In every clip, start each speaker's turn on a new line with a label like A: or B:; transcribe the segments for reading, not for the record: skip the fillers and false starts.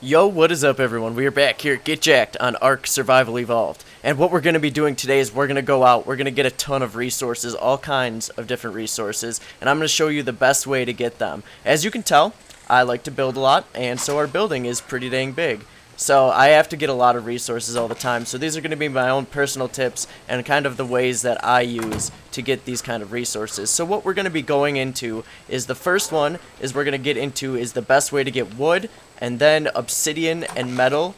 A: Yo, what is up everyone? We are back here at Get Jacked on Ark Survival Evolved. And what we're going to be doing today is we're going to go out, we're going to get a ton of resources, all kinds of different resources, and I'm going to show you the best way to get them. As you can tell, I like to build a lot, and so our building is pretty dang big. So I have to get a lot of resources all the time, so these are going to be my own personal tips and kind of the ways that I use to get these kind of resources. So what we're going to be going into is the first one is we're going to get into is the best way to get wood, and then obsidian and metal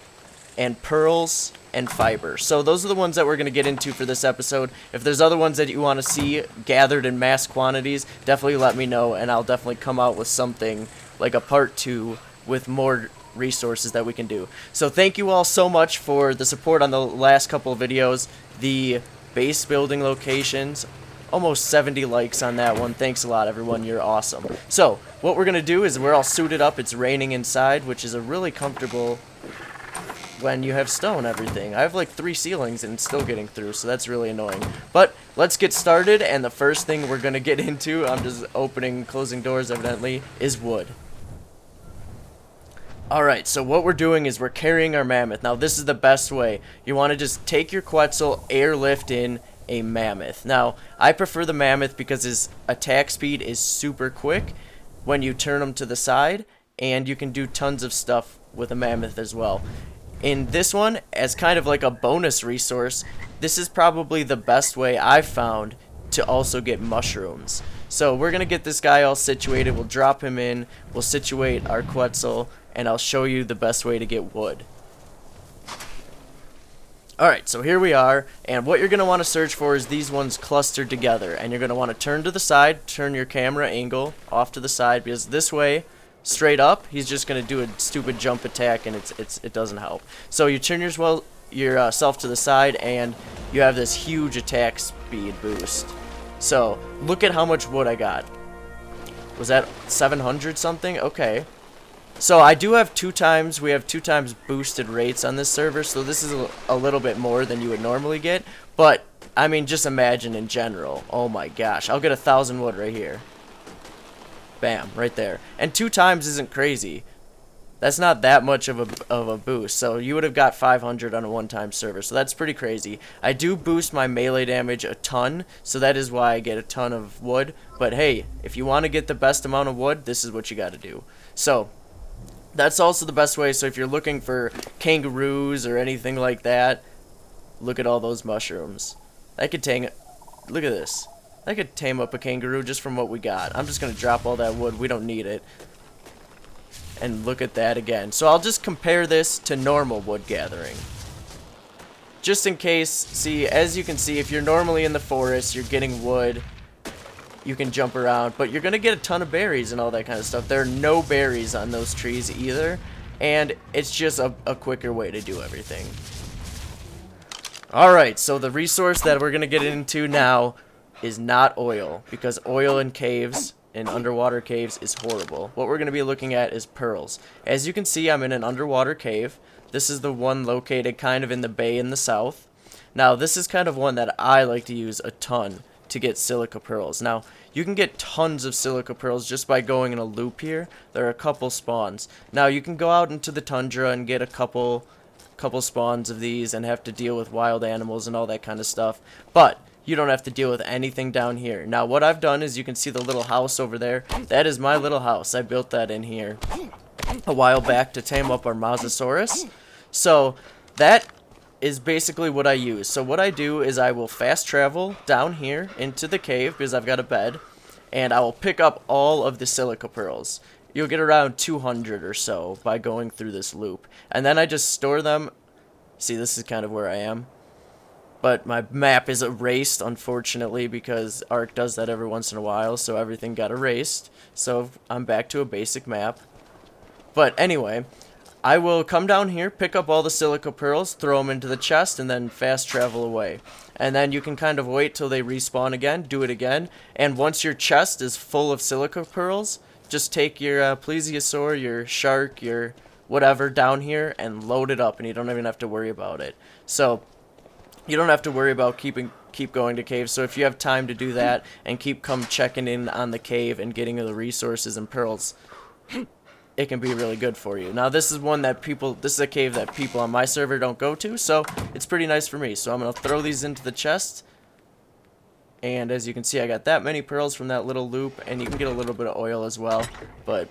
A: and pearls and fiber. So those are the ones that we're going to get into for this episode. If there's other ones that you want to see gathered in mass quantities, definitely let me know, and I'll definitely come out with something like a part 2 with more resources that we can do. So thank you all so much for the support on the last couple of videos. The base building locations, almost 70 likes on that one. Thanks a lot everyone, you're awesome. So what we're gonna do is we're all suited up. It's raining inside, which is a really comfortable when you have snow and everything. I have like 3 ceilings and it's still getting through, so that's really annoying. But let's get started, and the first thing we're gonna get into, I'm just opening closing doors evidently, is wood. Alright, so what we're doing is we're carrying our mammoth. Now this is the best way. You want to just take your Quetzal, airlift in a mammoth. Now, I prefer the mammoth because his attack speed is super quick when you turn him to the side, and you can do tons of stuff with a mammoth as well. In this one, as kind of like a bonus resource, this is probably the best way I've found to also get mushrooms. So we're going to get this guy all situated, we'll drop him in, we'll situate our Quetzal, and I'll show you the best way to get wood. Alright, so here we are, and what you're going to want to search for is these ones clustered together, and you're going to want to turn to the side, turn your camera angle off to the side, because this way, straight up, he's just going to do a stupid jump attack, and it doesn't help. So you turn yourself to the side, and you have this huge attack speed boost. So, look at how much wood I got. Was that 700 something? Okay. So I do have we have 2 times boosted rates on this server, so this is a little bit more than you would normally get. But, I mean, just imagine in general. Oh my gosh, I'll get 1,000 wood right here. Bam, right there. And 2 times isn't crazy. That's not that much of a boost. So you would have got 500 on a one-time server, so that's pretty crazy. I do boost my melee damage a ton, so that is why I get a ton of wood. But hey, if you want to get the best amount of wood, this is what you got to do. So that's also the best way. So if you're looking for kangaroos or anything like that, look at all those mushrooms. Look at this. I could tame up a kangaroo just from what we got. I'm just going to drop all that wood. We don't need it. And look at that again. So I'll just compare this to normal wood gathering. Just in case, see, as you can see, if you're normally in the forest, you're getting wood, you can jump around, but you're going to get a ton of berries and all that kind of stuff. There are no berries on those trees either, and it's just a quicker way to do everything. Alright, so the resource that we're going to get into now is not oil, because oil in caves, in underwater caves, is horrible. What we're going to be looking at is pearls. As you can see, I'm in an underwater cave. This is the one located kind of in the bay in the south. Now, this is kind of one that I like to use a ton to get silica pearls. Now, you can get tons of silica pearls just by going in a loop here. There are a couple spawns. Now, you can go out into the tundra and get a couple spawns of these and have to deal with wild animals and all that kind of stuff. But you don't have to deal with anything down here. Now, what I've done is you can see the little house over there. That is my little house. I built that in here a while back to tame up our Mosasaurus. So that is basically what I use. So what I do is I will fast travel down here into the cave because I've got a bed, and I will pick up all of the silica pearls. You'll get around 200 or so by going through this loop, and then I just store them. See, this is kind of where I am. But my map is erased, unfortunately, because Ark does that every once in a while, so everything got erased. So I'm back to a basic map. But anyway, I will come down here, pick up all the silica pearls, throw them into the chest, and then fast travel away. And then you can kind of wait till they respawn again, do it again, and once your chest is full of silica pearls, just take your plesiosaur, your shark, your whatever down here, and load it up, and you don't even have to worry about it. So you don't have to worry about keep going to caves. So if you have time to do that and keep checking in on the cave and getting the resources and pearls, it can be really good for you. Now this is this is a cave that people on my server don't go to, so it's pretty nice for me. So I'm going to throw these into the chest. And as you can see, I got that many pearls from that little loop, and you can get a little bit of oil as well, but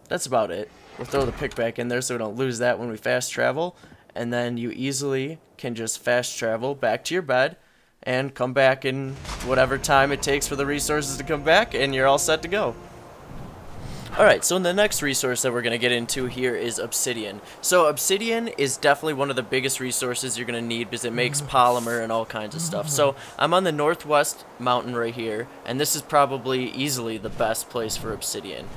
A: that's about it. We'll throw the pick back in there so we don't lose that when we fast travel, and then you easily can just fast travel back to your bed and come back in whatever time it takes for the resources to come back, and you're all set to go. Alright, so the next resource that we're going to get into here is obsidian. So obsidian is definitely one of the biggest resources you're going to need because it makes polymer and all kinds of stuff. So I'm on the northwest mountain right here, and this is probably easily the best place for obsidian.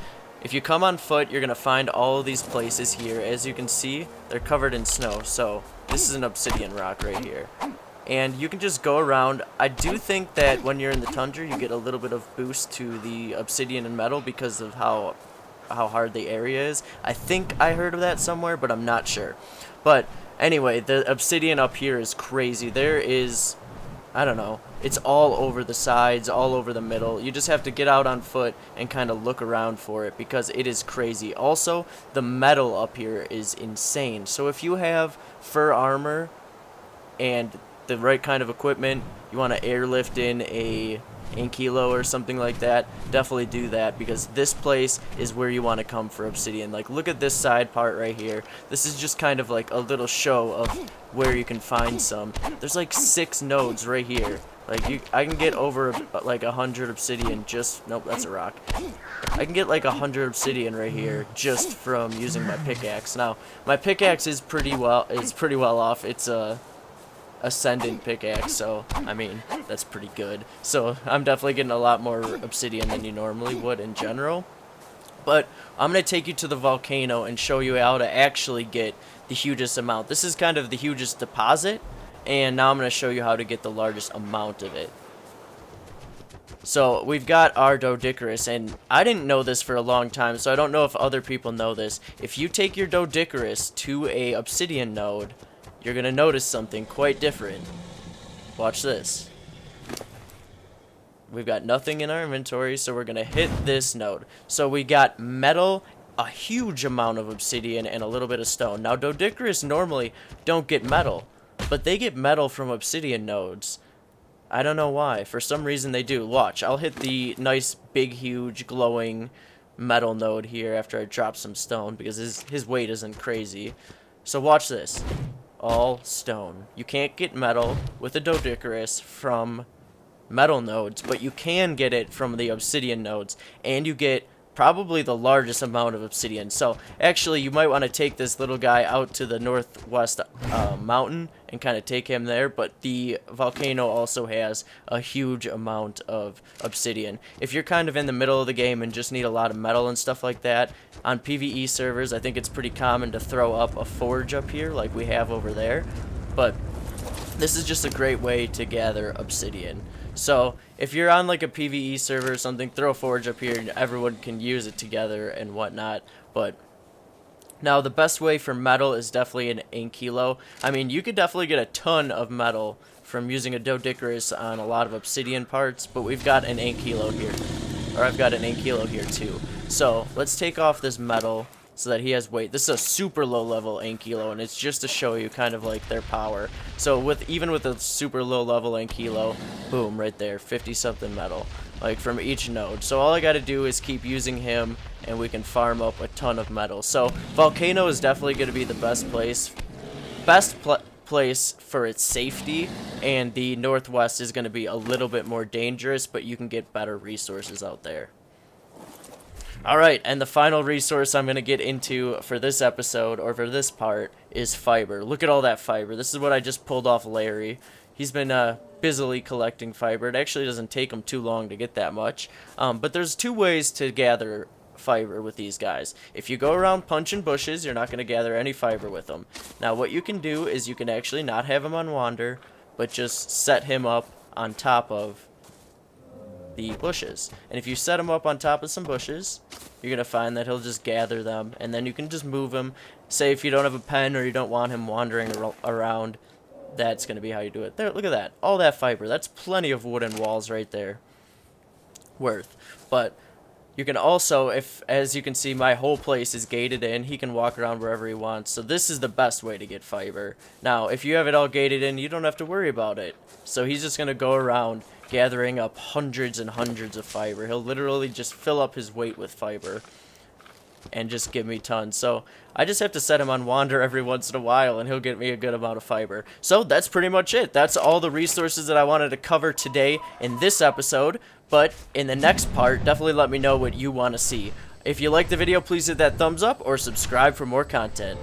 A: If you come on foot, you're going to find all of these places here. As you can see, they're covered in snow. So this is an obsidian rock right here. And you can just go around. I do think that when you're in the tundra, you get a little bit of boost to the obsidian and metal because of how hard the area is. I think I heard of that somewhere, but I'm not sure. But anyway, the obsidian up here is crazy. There is, I don't know, it's all over the sides, all over the middle. You just have to get out on foot and kind of look around for it because it is crazy. Also, the metal up here is insane. So if you have fur armor and the right kind of equipment, you want to airlift in a kilo or something like that, definitely do that because this place is where you want to come for obsidian. Like, look at this side part right here. This is just kind of like a little show of where you can find some. There's like 6 nodes right here. Like, I can get over like 100 obsidian just, nope, that's a rock. I can get like 100 obsidian right here just from using my pickaxe. Now, my pickaxe is pretty well off. It's a ascendant pickaxe, so I mean that's pretty good. So I'm definitely getting a lot more obsidian than you normally would in general. But I'm gonna take you to the volcano and show you how to actually get the hugest amount. This is kind of the hugest deposit, and now I'm gonna show you how to get the largest amount of it. So we've got our Doedicurus, and I didn't know this for a long time, so I don't know if other people know this. If you take your Doedicurus to a obsidian node, you're going to notice something quite different. Watch this. We've got nothing in our inventory, so we're going to hit this node. So we got metal, a huge amount of obsidian, and a little bit of stone. Now, Doedicurus normally don't get metal, but they get metal from obsidian nodes. I don't know why. For some reason they do. Watch, I'll hit the nice, big, huge, glowing metal node here after I drop some stone, because his weight isn't crazy. So watch this. All stone. You can't get metal with a Doedicurus from metal nodes, but you can get it from the obsidian nodes, and you get probably the largest amount of obsidian. So actually you might want to take this little guy out to the northwest mountain and kind of take him there, but the volcano also has a huge amount of obsidian. If you're kind of in the middle of the game and just need a lot of metal and stuff like that, on PvE servers I think it's pretty common to throw up a forge up here like we have over there, but this is just a great way to gather obsidian. So if you're on like a PvE server or something, throw a forge up here and everyone can use it together and whatnot. But now the best way for metal is definitely an Ankilo. I mean, you could definitely get a ton of metal from using a Doedicurus on a lot of obsidian parts, but we've got an Ankilo here. Or I've got an Ankilo here too. So let's take off this metal so that he has weight. This is a super low level Ankilo, and it's just to show you kind of like their power. So even with a super low level Ankilo, boom, right there, 50 something metal, like from each node. So all I gotta do is keep using him and we can farm up a ton of metal. So Volcano is definitely gonna be the best place. Place for its safety, and the northwest is gonna be a little bit more dangerous, but you can get better resources out there. Alright, and the final resource I'm going to get into for this episode, or for this part, is fiber. Look at all that fiber. This is what I just pulled off Larry. He's been busily collecting fiber. It actually doesn't take him too long to get that much. But there's 2 ways to gather fiber with these guys. If you go around punching bushes, you're not going to gather any fiber with them. Now what you can do is you can actually not have him on wander, but just set him up on top of the bushes. And if you set him up on top of some bushes, you're going to find that he'll just gather them, and then you can just move him. Say if you don't have a pen or you don't want him wandering around, that's going to be how you do it. There, look at that. All that fiber. That's plenty of wooden walls right there. Worth. But You can also, as you can see, my whole place is gated in. He can walk around wherever he wants. So this is the best way to get fiber. Now, if you have it all gated in, you don't have to worry about it. So he's just going to go around gathering up hundreds and hundreds of fiber. He'll literally just fill up his weight with fiber and just give me tons. So I just have to set him on wander every once in a while, and he'll get me a good amount of fiber. So that's pretty much it. That's all the resources that I wanted to cover today in this episode. But in the next part, definitely let me know what you want to see. If you like the video, please hit that thumbs up or subscribe for more content.